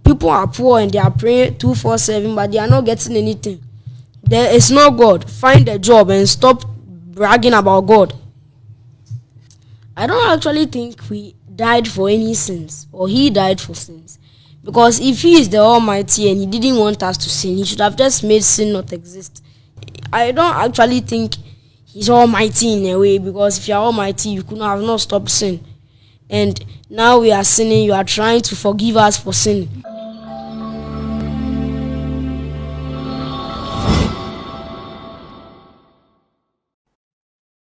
People are poor and they are praying 247, but they are not getting anything. There is no God. Find a job and stop bragging about God. I don't actually think we died for any sins, or he died for sins. Because if he is the Almighty and he didn't want us to sin, he should have just made sin not exist. I don't actually think he's Almighty in a way, because if you're Almighty, you could have not stopped sin. And now we are sinning, you are trying to forgive us for sin.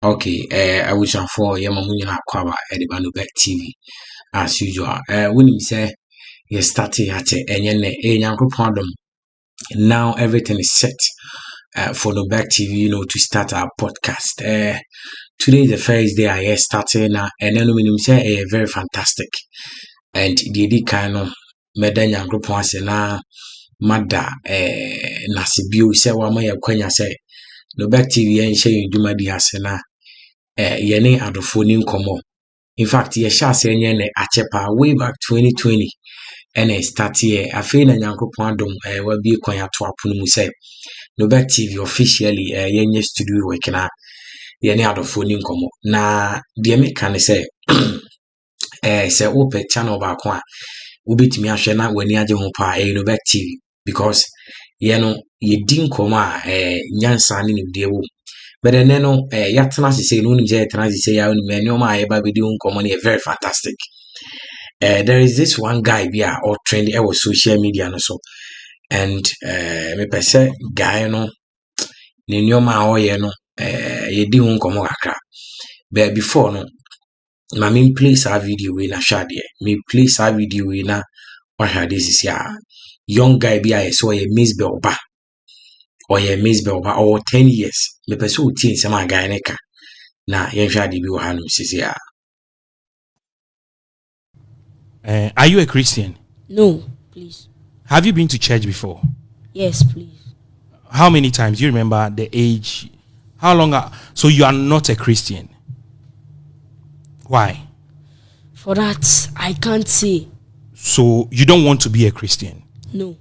Okay, I wish for Yamamuina Kwaba at the Banubek TV as usual. When you say you started at a young problem, now everything is set for the back TV, to start our podcast. Today is the first day I started now, and then when you say very fantastic, and the kind of medan young group once na mada nasibio say wa my kwanya say no back TV and share you di asena yene adofo ni nkomo. In fact ye sha say ne achepa way back 2020 and I start here afi na nyankopon adom wa bi kwanya to apono mu say no back TV officially yenye studio work na yene adofo ni nkomo na de me kan say say open channel ba ko a ubetimi ahwe na wani age ho pa no back TV because ye din koma nyansa ni nimde wo but then yatena say no ni je yatena say ya ni me nyoma aye ba be di koma na very fantastic. There is this one guy bia or trend was social media no so and me pese guy no ni nyoma oye no ye di ho koma kakra but before no ma me place our video we na shade me place our video we na what this is ya young guy bia so ye Mizbel ba or ye Mizbel ba or 10 years me pese o tin se ma guy neka na ye hwade bi wo hanum sisi ya. Are you a Christian? No, please. Have you been to church before? Yes, please. How many times? Do you remember the age? How long? So you are not a Christian. Why? For that, I can't say. So you don't want to be a Christian? No.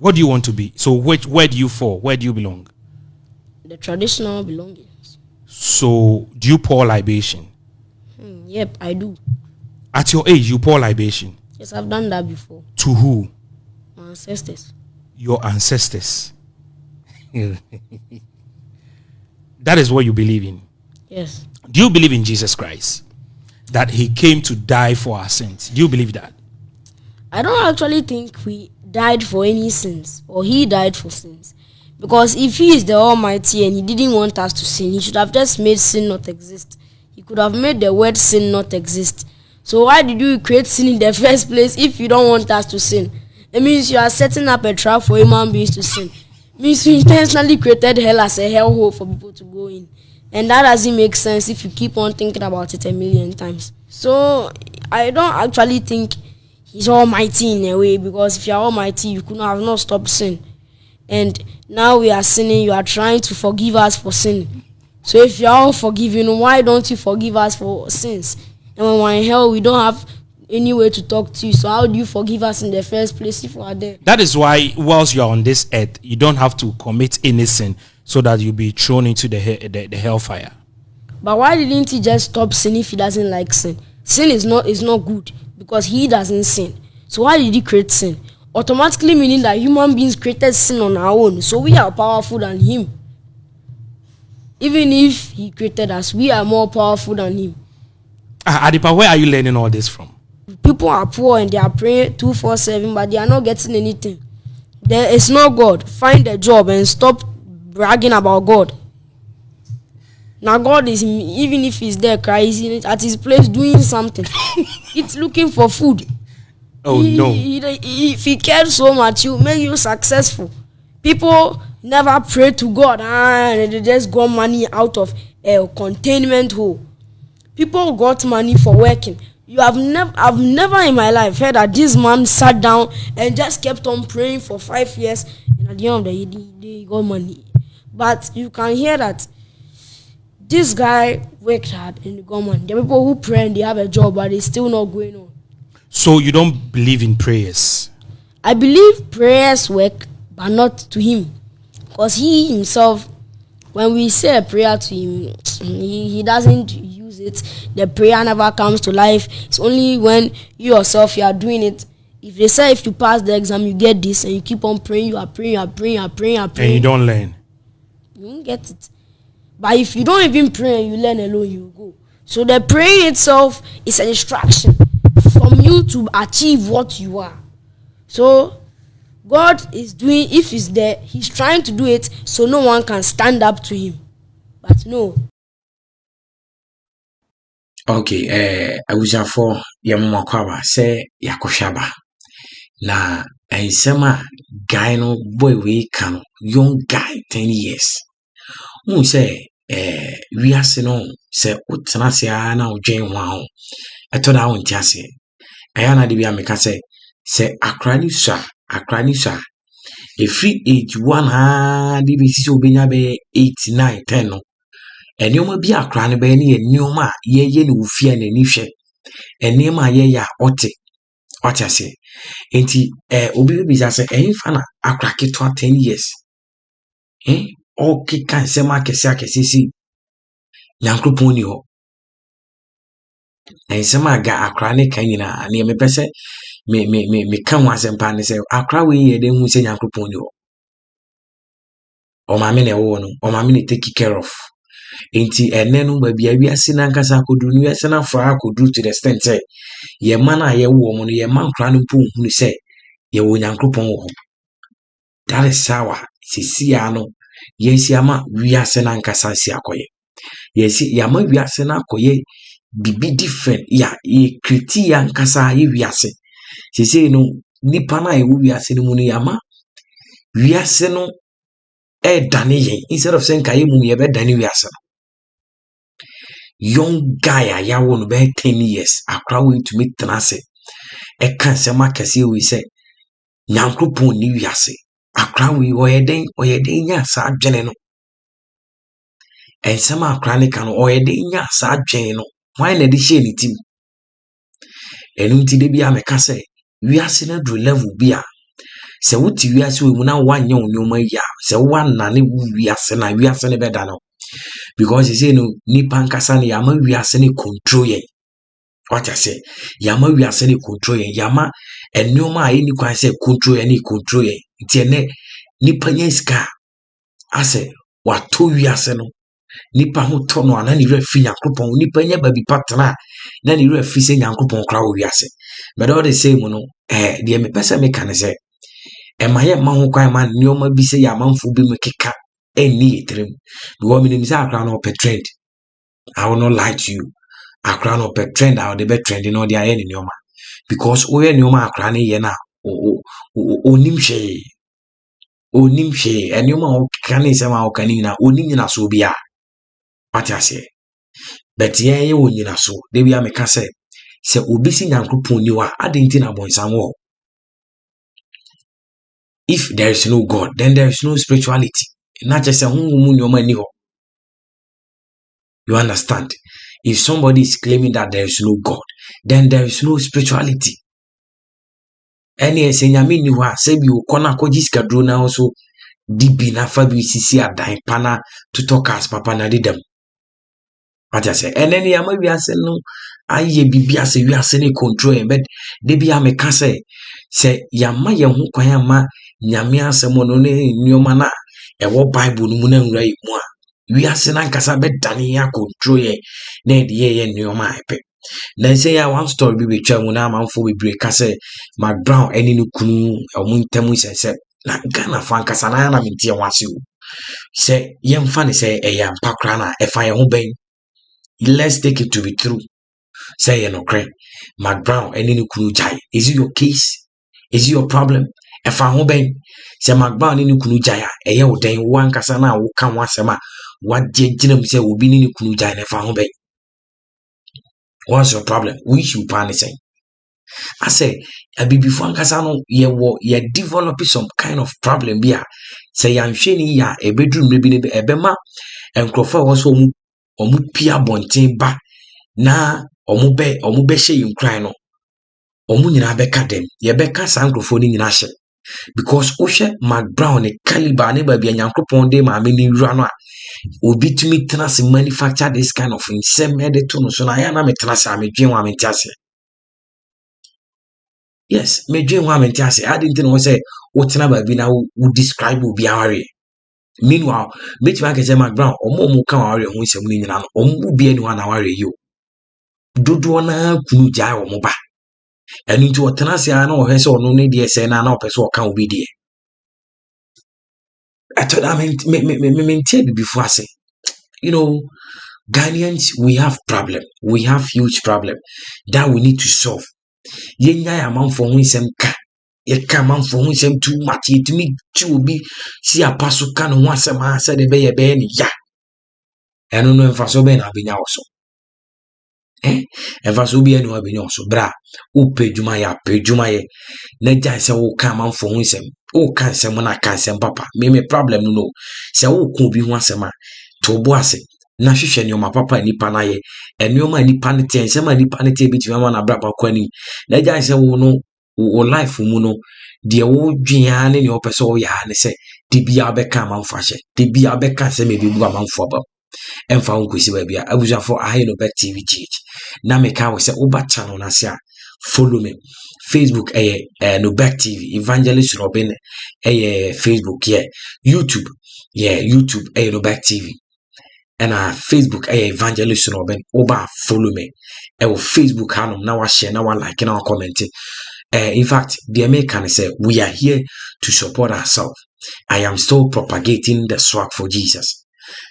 What do you want to be? So where do you fall? Where do you belong? The traditional belongings. So do you pour libation? Yep, I do. At your age, you pour libation? Yes, I've done that before. To who? My ancestors. Your ancestors. That is what you believe in? Yes. Do you believe in Jesus Christ? That he came to die for our sins? Do you believe that? I don't actually think we died for any sins, or he died for sins. Because if he is the Almighty and he didn't want us to sin, he should have just made sin not exist. He could have made the word sin not exist. So why did you create sin in the first place if you don't want us to sin? It means you are setting up a trap for human beings to sin. It means you intentionally created hell as a hellhole for people to go in. And that doesn't make sense if you keep on thinking about it a million times. So I don't actually think he's Almighty in a way, because if you're Almighty, you could have not stopped sin. And now we are sinning, you are trying to forgive us for sin. So if you are all forgiven, why don't you forgive us for sins? And when we're in hell, we don't have any way to talk to you. So how do you forgive us in the first place if we are there? That is why whilst you're on this earth, you don't have to commit any sin so that you'll be thrown into the hellfire. But why didn't he just stop sin if he doesn't like sin? Sin is not good because he doesn't sin. So why did he create sin? Automatically meaning that human beings created sin on our own. So we are powerful than him. Even if he created us, we are more powerful than him. Adipa, where are you learning all this from? People are poor and they are praying 247, but they are not getting anything. There is no God. Find a job and stop bragging about God. Now God is, even if he's there crying at his place doing something, it's looking for food. Oh no! If he cared so much, he will make you successful. People never pray to God and they just got money out of a containment hole. People got money for working. I've never in my life heard that this man sat down and just kept on praying for 5 years, and at the end of the day, he got money. But you can hear that this guy worked hard and got money. There are people who pray and they have a job, but it's still not going on. So you don't believe in prayers? I believe prayers work, but not to him, because he himself, when we say a prayer to him, he doesn't use it. The prayer never comes to life. It's only when you yourself, you are doing it. If they say if you pass the exam, you get this, and you keep on praying, you are praying, and you don't learn. You won't get it. But if you don't even pray and you learn alone, you go. So the praying itself is an instruction from you to achieve what you are. So God is doing, if he's there, he's trying to do it so no one can stand up to him. But no. Okay, abusafo yamma kwaba se yakohwaba na ensema guy no boy we kan young guy 10 years mu say we ase no se utena se na odwen ho aho eto da ho ntiase aya na de bia meka se akrani sha free age 1 ha de bi sisi obenya be 8 9 10 no enioma bi akra ne be ne enioma ye ne wufia na ni hwe enioma ye ya otase enti obi bi say fa na akra keto 10 years okay kan se ma kese si nyankopon ni ho ensema ga akra ne kan nyina ne me pese me kan wa sempa ne se akra we ye de hu se nyankopon ni ho o ma me ne wo no o ma me ne take care of enti ene no ba bia wiase na nkasa akodu no wiase na fa akodu to the extent say ye man a ye wo mo no ye man kra no po hunu say ye wo nyankopon wo. That is how sisia no yesi ama wiase na nkasa si akoye yesi yama wiase na akoye bibi different ya ye kriti ya nkasa ye wiase sisi no nipa na ye wiase no mu no yama wiase no dane ye instead of saying kaye mu ye be dane wiase no. Young guy a yawo no be 10 years akra we to meet tenase e kan se ma kase we say nyankopon ni wiase akra we oyeden nya sa adwene no ensema akra ne kan oyeden nya sa adwene no why na de hye ni tim enu ti de bia me ka say wiase na do level bia se wuti wiase we mu na wanye onyoma ya se wanna ne wiase na wiase ne beda no because you say no nipa nkasa ne yama wiase ne control ye. What I say yama wiase ne control ye yama enoma ayi ni kwan say control ye ne control ye ti ene nipa nyeska ase wato wiase no nipa ho to no ana ni refi yakopon nipa nya ba bi patna na ni refi se yakopon kra wo wiase but all the same no de me pesa me kan say e ma ye ma ho kwan ma nioma bi se yamanfo bi me keka any etrem because me say akra no pe trend. I will not lie to you. Akra no pe trend I will be trend no dia ye nioma because we nioma akra ne ye na onim hwe enioma o kan se ma o kan ni na onim nyina so bia what I say but ye wonyina so de bia me ka se obi si nyankopon ni wa adenti na bonsam wo. If there is no God, then there is no spirituality. Not just a you understand? If somebody is claiming that there is no God, then there is no spirituality. Any senyami ni wa sebi ukona kojis kadrona also dibi na fabi sisi adan pana to talk as papa na didem. What I say? And then yama we are saying no aye bibia se we are saying control but debi ameka say yama ye hu kwan ama nyame asem no ne nyoma na ewo bible no mu na nwura yi mu a we are saying nkasa be dane ya control ye na de ye nyoma epe na say ya one story bi betwa mu na amanfo be break ka say Mac Brown eni no kunu omuntamu say na Ghana fa nkasa na na mentie wase o say yemfa ne say eya mpakra na efa ye ho ben. Let's take it to be true. Say no cray. Mac Brown any kunu jai. Is it your case? Is it your problem? If I home say Mac Brown any kunu jaya. Eye wo den wan kasa na wo kan wasema. What jinem say will be ni kunu jai if I home. What's your problem? We should panic say. I say a be before kasa no ye develop some kind of problem bia. Say yan hwe ya a bedroom maybe ebema enkrofa wo so omu pia bonten ba na omu be hye yinkran no omu nyina beka dem ye beka sa nkrofo ni nyina hye because ohwe Mark Brown ne caliber ne ba bia nyankopon de ma me ni wura no a obi tumi tena se manufacture this kind of insem ede to no so na ya na me tena se amedwen wa me ntiase. Yes, medwen wa me ntiase. I didn't know say wo tena ba bi na wo describe obi aware. Meanwhile, between I can say Mark Brown omo ka aware ho nsem ni nyina no omo bi eni wa na aware yo. Dodo na kunu jai omo ba. Enu nti wotena se na o hwese ono ne de se na na opese o kan obi de. I told I mean before I say, you know, Ghanaians, we have problem. We have huge problem that we need to solve. Yenya amount for winsem ka. Ye ka amount for winsem too much. It me to be see a pasu can once a man said the be ni ya. I don't know if I so ben abinya also. Ɛfa so obi anu abɛnya ɔso bra wo pedwuma ya pedwuma ye na gya sɛ wo ka manfo ho nsɛm wo ka nsɛm na ka nsɛm papa me problem no sɛ wo ko bi ho asɛm a to bo ase na hwehwɛ nneɔma papa nipa na ye nneɔma nipa ne te nsɛm a nipa ne te bitumi ama na bra pa kwa ni na gya sɛ wo no wo life mu no de wo dwia ne ne opɛ sɛ wo ya ne sɛ de bia bɛka manfo ahyɛ de bia bɛka sɛ me bi bu manfo aba emfa nkosi ba bia abusafo ahe no back TV church na me ka wo se uba channel na se a follow me Facebook no back TV evangelist Robin Facebook YouTube YouTube no back TV and Facebook evangelist Robin uba follow me Facebook hanom na wa share na wa like na wa comment in fact the American say we are here to support ourselves. I am still propagating the swag for Jesus.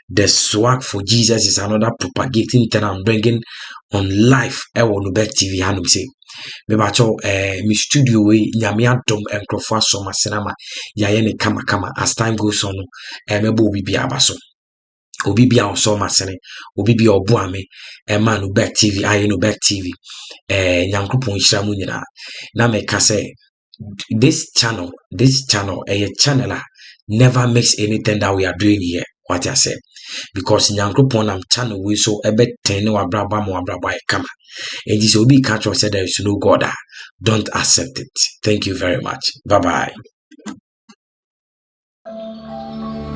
The swag for Jesus is another propagating that I'm bringing on live. I want to back TV. Hanum say, me bacho me studio we nyame adom enkrofo aso masenama ya ye ne kama as time goes on. Me bo bibi abaso. Obi bia oso masene, obi bia obo ame. Man no back TV. I no back TV. Nyankopon hira mu nyina. Na me ka say this channel a channel never makes anything that we are doing here. What I said. Because nyankopon am channel we so ebe ten wa braba mo braba e kama and this will be catch or said there is no God. Don't accept it. Thank you very much. Bye bye.